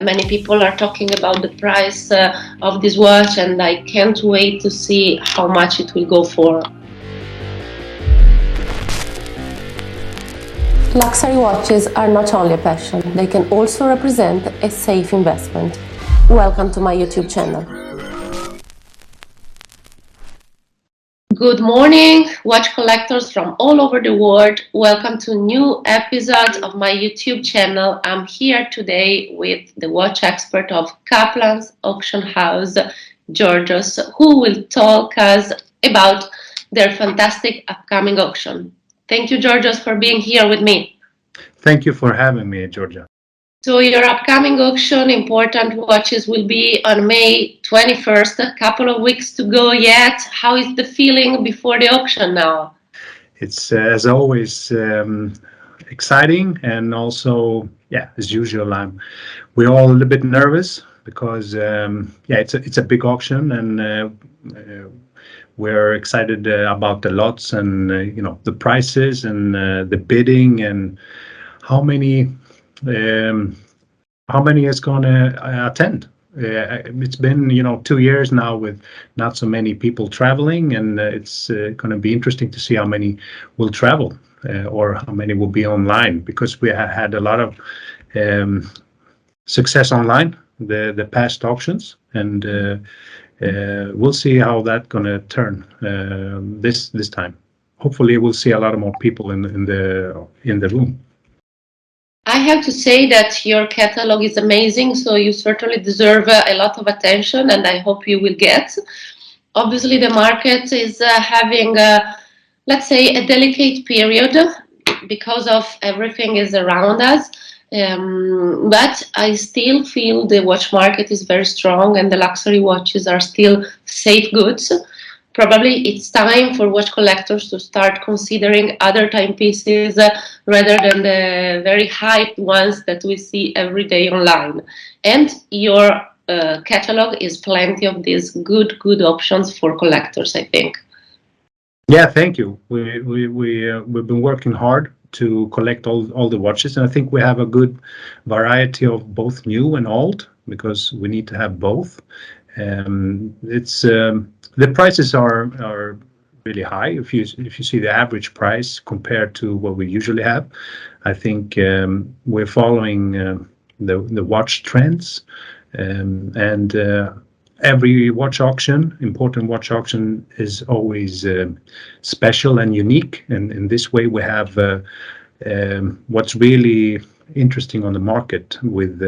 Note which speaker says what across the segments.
Speaker 1: Many people are talking about the price of this watch, and I can't wait to see how much it will go for.
Speaker 2: Luxury watches are not only a passion, they can also represent a safe investment. Welcome to my YouTube channel.
Speaker 1: Good morning, watch collectors from all over the world. Welcome to a new episode of my YouTube channel. I'm here today with the watch expert of Kaplans Auction House, Georgios, who will talk us about their fantastic upcoming auction. Thank you, Georgios, for being here with me.
Speaker 3: Thank you for having me, Georgia.
Speaker 1: So your upcoming auction, important watches, will be on May 21st, a couple of weeks to go yet. How is the feeling before the auction now?
Speaker 3: It's, as always, exciting, and also, as usual, we're all a little bit nervous because, it's a big auction, and we're excited about the lots and, the prices and the bidding and how many is going to attend. It's been 2 years now with not so many people traveling, and it's going to be interesting to see how many will travel or how many will be online, because we had a lot of success online the past auctions, and we'll see how that's going to turn this time. Hopefully we'll see a lot more people in the room.
Speaker 1: I have to say that your catalog is amazing, so you certainly deserve a lot of attention, and I hope you will get. Obviously, the market is having, let's say, a delicate period because of everything is around us, but I still feel the watch market is very strong and the luxury watches are still safe goods. Probably it's time for watch collectors to start considering other timepieces rather than the very hyped ones that we see every day online. And your catalog is plenty of these good options for collectors, I think.
Speaker 3: Yeah, thank you. We've been working hard to collect all the watches, and I think we have a good variety of both new and old, because we need to have both. The prices are really high. If you see the average price compared to what we usually have, I think we're following the watch trends, and every watch auction, important watch auction, is always special and unique. And in this way, we have what's really interesting on the market with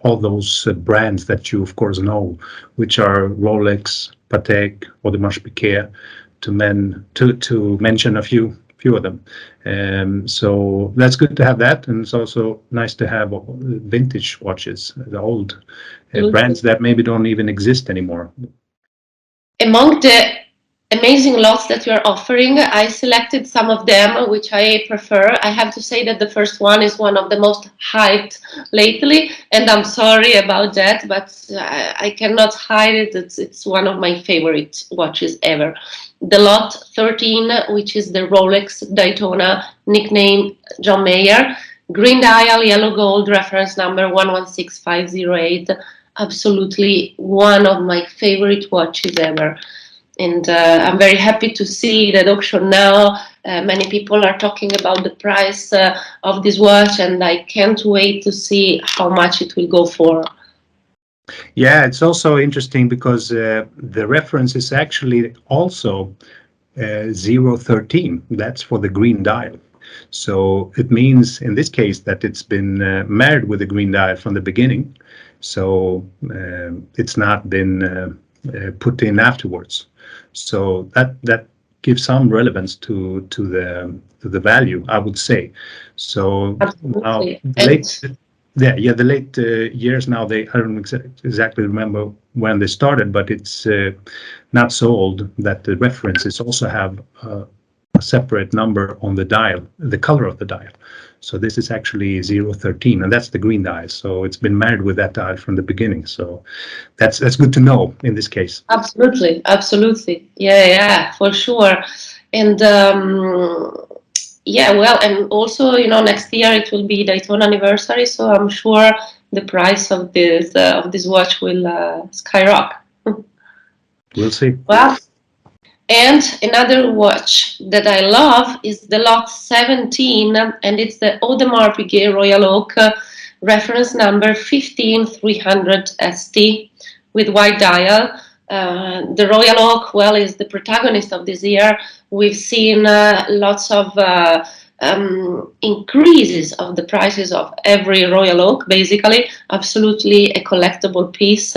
Speaker 3: all those brands that you of course know, which are Rolex, Patek, Audemars, Piguet, to mention a few of them. So that's good to have that, and it's also nice to have vintage watches, the old brands that maybe don't even exist anymore.
Speaker 1: Among the amazing lots that you're offering, I selected some of them which I prefer. I have to say that the first one is one of the most hyped lately, and I'm sorry about that, but I cannot hide it. It's one of my favorite watches ever. The lot 13, which is the Rolex Daytona, nicknamed John Mayer, green dial, yellow gold, reference number 116508. Absolutely one of my favorite watches ever. And I'm very happy to see that auction now. Many people are talking about the price of this watch, and I can't wait to see how much it will go for.
Speaker 3: Yeah, it's also interesting because the reference is actually also 013. That's for the green dial. So it means in this case that it's been married with the green dial from the beginning. So it's not been put in afterwards. So that gives some relevance to the value, I would say. So now the late years now, I don't exactly remember when they started, but it's not so old that the references also have a separate number on the dial, the color of the dial. So this is actually 013, and that's the green dial. So it's been married with that dial from the beginning. So that's good to know in this case.
Speaker 1: Absolutely. Yeah, for sure. And yeah, well, and also, next year it will be Daytona anniversary, so I'm sure the price of this watch will skyrocket.
Speaker 3: We'll see.
Speaker 1: Well, and another watch that I love is the Lot 17, and it's the Audemars Piguet Royal Oak reference number 15300 ST with white dial. The Royal Oak, well, is the protagonist of this year. We've seen lots of increases of the prices of every Royal Oak, basically. Absolutely a collectible piece.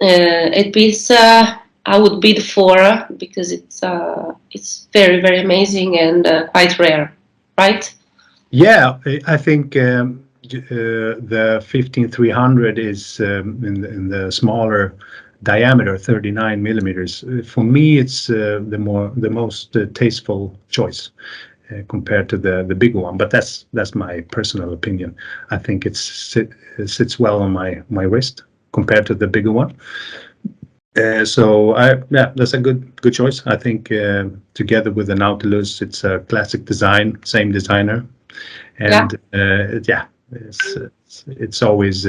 Speaker 1: A piece I would bid for because it's very, very amazing and quite rare, right?
Speaker 3: Yeah, I think the 15300 is in the smaller diameter, 39 millimeters. For me, it's the most tasteful choice compared to the bigger one. But that's my personal opinion. I think it sits well on my wrist compared to the bigger one. So that's a good choice. I think together with the Nautilus, it's a classic design, same designer, and it's always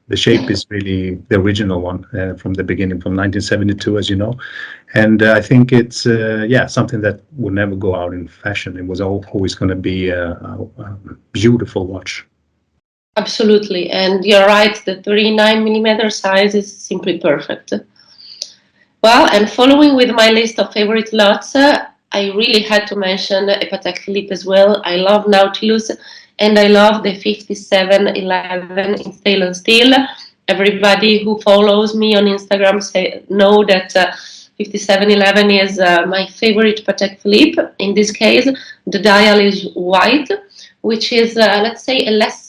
Speaker 3: the shape is really the original one from the beginning, from 1972, as you know, and I think it's something that will never go out in fashion. It was always going to be a beautiful watch.
Speaker 1: Absolutely, and you're right, the 39 millimeter size is simply perfect. Well, and following with my list of favorite lots, I really had to mention a Patek Philippe as well. I love Nautilus, and I love the 5711 in stainless steel. Everybody who follows me on Instagram know that 5711 is my favorite Patek Philippe. In this case, the dial is white, which is, let's say, a less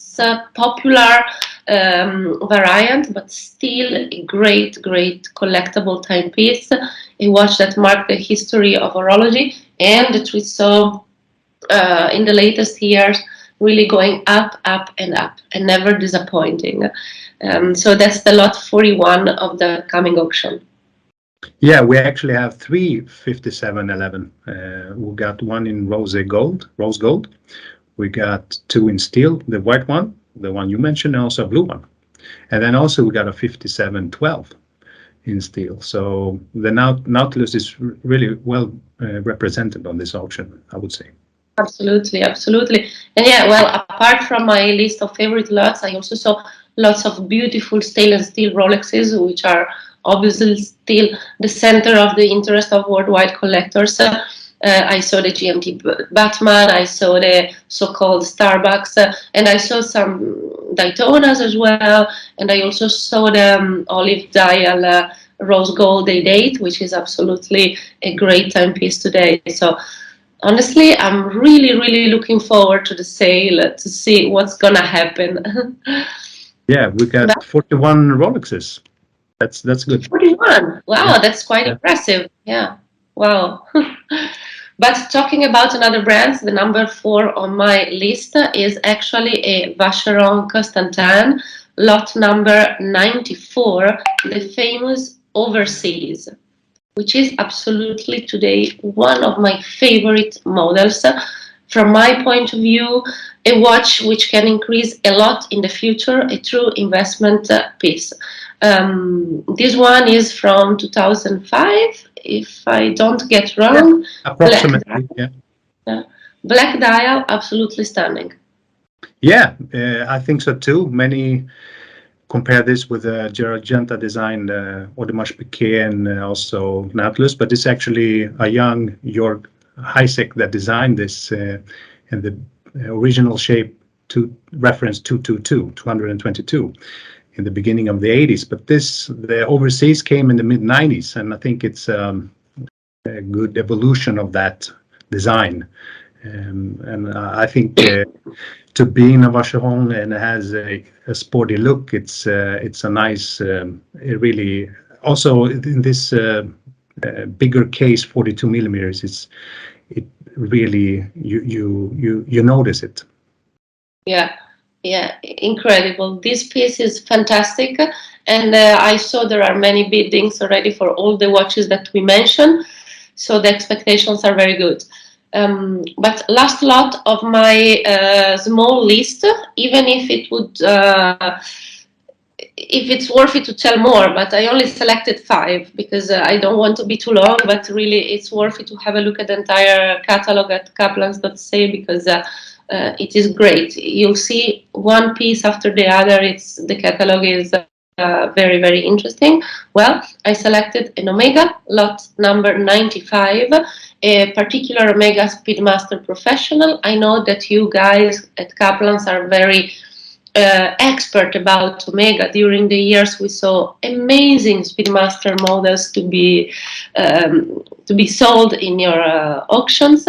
Speaker 1: popular variant, but still a great collectible timepiece. A watch that marked the history of horology and that we saw in the latest years really going up and never disappointing. So that's the lot 41 of the coming auction.
Speaker 3: Yeah, we actually have 3 5711. We got one in rose gold. We got 2 in steel, the white one, the one you mentioned, and also a blue one. And then also we got a 5712 in steel. So the Nautilus is really well represented on this auction, I would say.
Speaker 1: Absolutely. And yeah, well, apart from my list of favorite lots, I also saw lots of beautiful stainless steel Rolexes, which are obviously still the center of the interest of worldwide collectors. I saw the GMT Batman, I saw the so-called Starbucks, and I saw some Daytonas as well, and I also saw the olive dial rose gold date, which is absolutely a great timepiece today. So honestly, I'm really looking forward to the sale to see what's gonna happen.
Speaker 3: Yeah, we got 41 Rolexes. That's good.
Speaker 1: 41. Wow, that's quite impressive. Yeah. Wow. But talking about another brand, the number 4 on my list is actually a Vacheron Constantin, lot number 94, the famous Overseas, which is absolutely today one of my favorite models. From my point of view, a watch which can increase a lot in the future, a true investment piece. This one is from 2005, if I don't get wrong.
Speaker 3: Yeah, approximately,
Speaker 1: Black dial, absolutely stunning.
Speaker 3: Yeah, I think so too. Many compare this with the Georgios designed Audemars Piguet and also Nautilus, but it's actually a young Jörg Heisek that designed this in the original shape to reference 222 in the beginning of the 80s. But the Overseas came in the mid 90s, and I think it's a good evolution of that design. And I think to be in a Vacheron and it has a sporty look, it's a nice, it really also in this bigger case, 42 millimeters. It really you notice it.
Speaker 1: Yeah, incredible. This piece is fantastic, and I saw there are many biddings already for all the watches that we mentioned, so the expectations are very good. But last lot of my small list, even if it would, if it's worth it to tell more, but I only selected 5 because I don't want to be too long, but really it's worth it to have a look at the entire catalog at Kaplans.ca because it is great. You'll see one piece after the other. The catalog is very, very interesting. Well, I selected an Omega, lot number 95, a particular Omega Speedmaster Professional. I know that you guys at Kaplans are very expert about Omega. During the years, we saw amazing Speedmaster models to be sold in your auctions.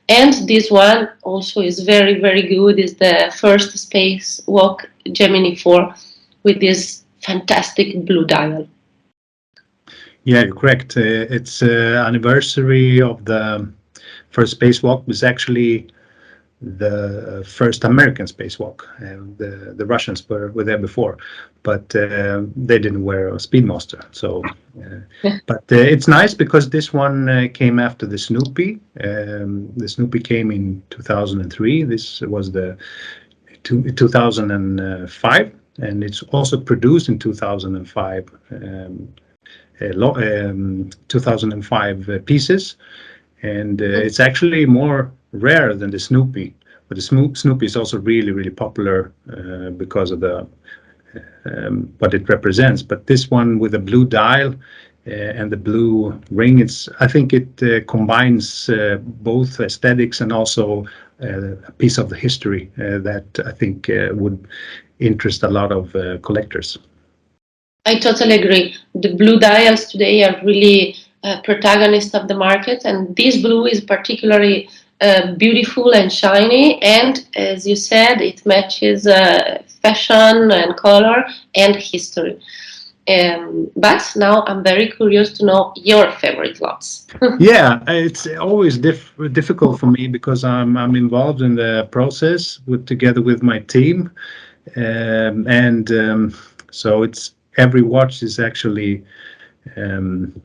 Speaker 1: And this one also is very, very good. Is the first spacewalk Gemini 4 with this fantastic blue dial.
Speaker 3: Yeah, you're correct. It's anniversary of the first spacewalk. Was actually the first American spacewalk. The Russians were there before, but they didn't wear a Speedmaster. So, but it's nice because this one came after the Snoopy. The Snoopy came in 2003. This was the 2005, and it's also produced in 2005. 2005 pieces, and it's actually more rare than the Snoopy, but the Snoopy is also really, really popular because of the what it represents. But this one with the blue dial and the blue ring, I think it combines both aesthetics and also a piece of the history that I think would interest a lot of collectors.
Speaker 1: I totally agree. The blue dials today are really protagonists of the market, and this blue is particularly beautiful and shiny, and as you said, it matches fashion and color and history. But now I'm very curious to know your favorite lots.
Speaker 3: Yeah, it's always difficult for me because I'm involved in the process together with my team, so it's every watch is actually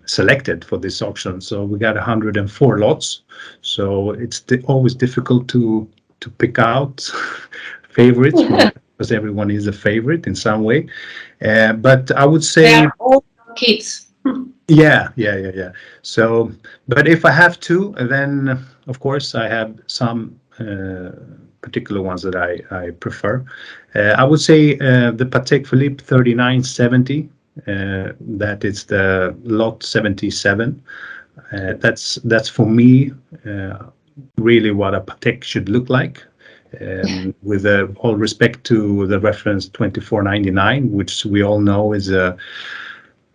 Speaker 3: selected for this auction. So we got 104 lots. So it's always difficult to pick out favorites because everyone is a favorite in some way. But I would say
Speaker 1: they are all kids.
Speaker 3: Yeah. So, but if I have to, then of course I have some particular ones that I prefer. I would say the Patek Philippe 3970. That is the lot 77. That's for me really what a Patek should look like. With all respect to the reference 2499, which we all know is a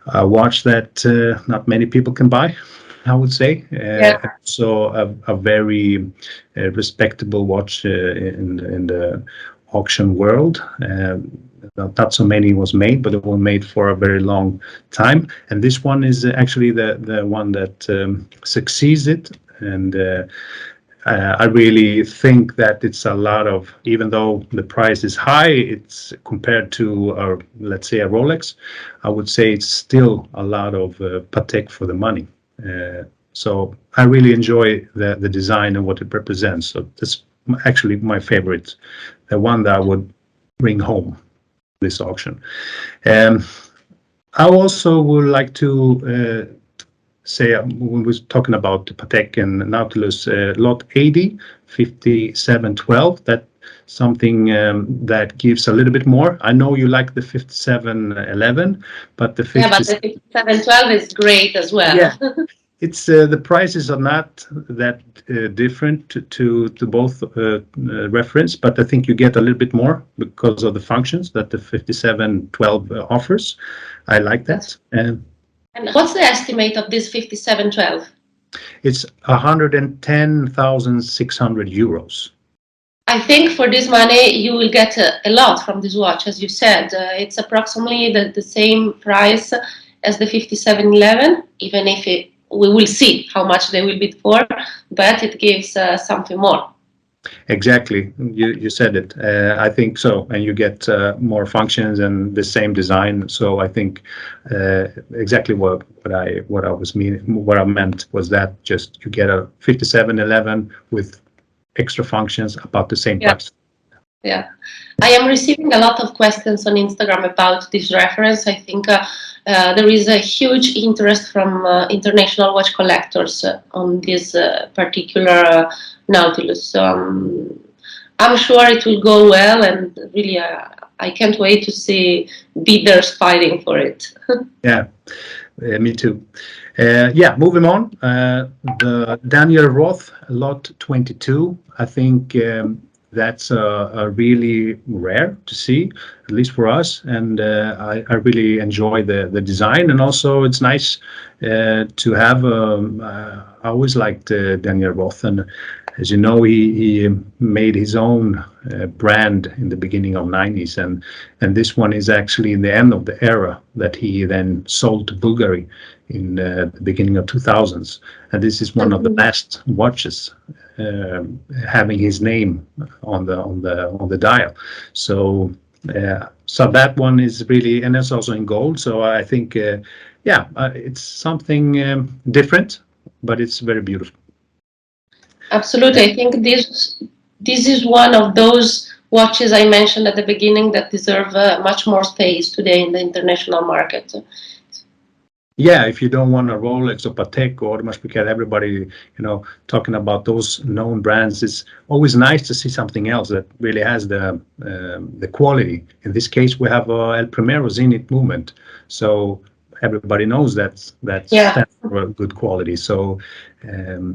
Speaker 3: watch that not many people can buy, I would say. So a very respectable watch in the auction world. Not so many was made, but it was made for a very long time. And this one is actually the one that succeeds it. And I really think that it's a lot of, even though the price is high, it's compared to, let's say, a Rolex, I would say it's still a lot of Patek for the money. So I really enjoy the design and what it represents. So that's actually my favorite, the one that I would bring home this auction. I also would like to say, when we're talking about the Patek and Nautilus, lot 80, 5712, that something that gives a little bit more. I know you like the 5711, but the
Speaker 1: 5712 is great as well.
Speaker 3: Yeah. It's the prices are not that different to both reference, but I think you get a little bit more because of the functions that the 5712 offers. I like that. And
Speaker 1: what's the estimate of this 5712?
Speaker 3: It's 110,600 euros.
Speaker 1: I think for this money you will get a lot from this watch, as you said. It's approximately the same price as the 5711, even if we will see how much they will bid for, but it gives something more.
Speaker 3: Exactly, you said it. I think so, and you get more functions and the same design. So I think exactly what I was meaning, what I meant was that just you get a 5711 with extra functions about the same
Speaker 1: Yeah.
Speaker 3: price.
Speaker 1: Yeah, I am receiving a lot of questions on Instagram about this reference. I think there is a huge interest from international watch collectors on this particular Nautilus. So I'm sure it will go well, and really I can't wait to see bidders fighting for it.
Speaker 3: Yeah, me too. Yeah, moving on. The Daniel Roth Lot 22. I think that's a really rare to see, at least for us. And I really enjoy the design, and also it's nice to have. I always liked Daniel Roth, and as you know, he made his own brand in the beginning of 90s, and this one is actually in the end of the era that he then sold to Bulgari in the beginning of 2000s, and this is one of the last watches having his name on the dial. So so that one is really, and it's also in gold. So I think it's something different, but it's very beautiful.
Speaker 1: Absolutely, I think this is one of those watches I mentioned at the beginning that deserve much more space today in the international market.
Speaker 3: Yeah, if you don't want a Rolex or Patek or Audemars Piguet, everybody, talking about those known brands, it's always nice to see something else that really has the quality. In this case, we have El Primero Zenith movement, so everybody knows that stands for good quality. So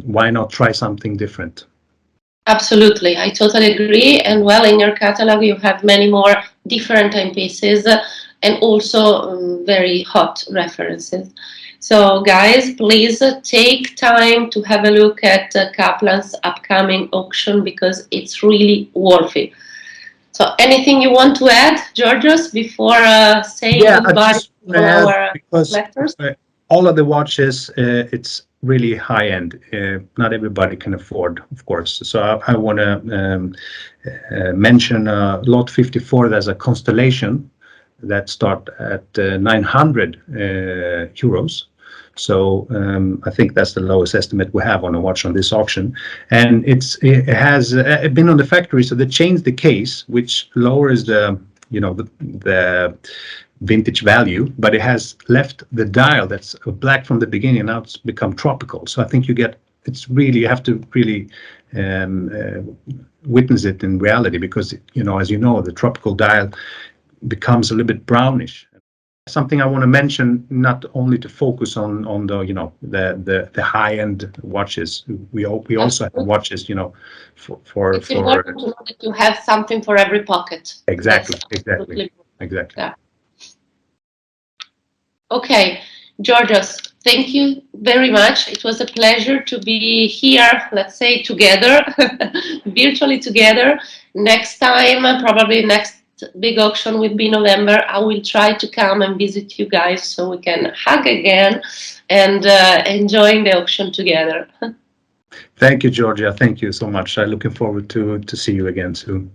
Speaker 3: why not try something different?
Speaker 1: Absolutely, I totally agree. And well, in your catalog, you have many more different timepieces and also very hot references. So guys, please take time to have a look at Kaplan's upcoming auction because it's really worth it. So anything you want to add, Georgios, before saying goodbye to our collectors?
Speaker 3: All of the watches, it's really high end. Not everybody can afford, of course. So I want to mention Lot 54. There's a Constellation that start at 900 euros. So I think that's the lowest estimate we have on a watch on this auction, and it has been on the factory. So they changed the case, which lowers the vintage value, but it has left the dial that's black from the beginning, and now it's become tropical. So I think you have to really witness it in reality, because as you know, the tropical dial becomes a little bit brownish. Something I want to mention, not only to focus on the high end watches. We also have watches, for
Speaker 1: it's important to know that you have something for every pocket.
Speaker 3: Exactly.
Speaker 1: Yeah. Okay, Georgios, thank you very much. It was a pleasure to be here, let's say together, virtually together. Next time, probably next big auction will be November. I will try to come and visit you guys so we can hug again and enjoy the auction together.
Speaker 3: Thank you, Georgia. Thank you so much. I'm looking forward to see you again soon.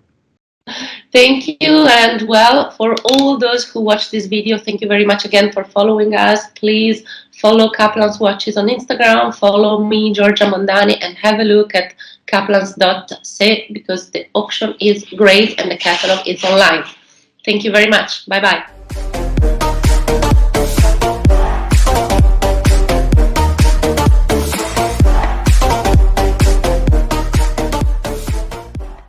Speaker 1: Thank you, and well, for all those who watched this video, thank you very much again for following us. Please follow Kaplans Watches on Instagram, follow me, Giorgia Mondani, and have a look at kaplans.se because the auction is great and the catalog is online. Thank you very much. Bye-bye.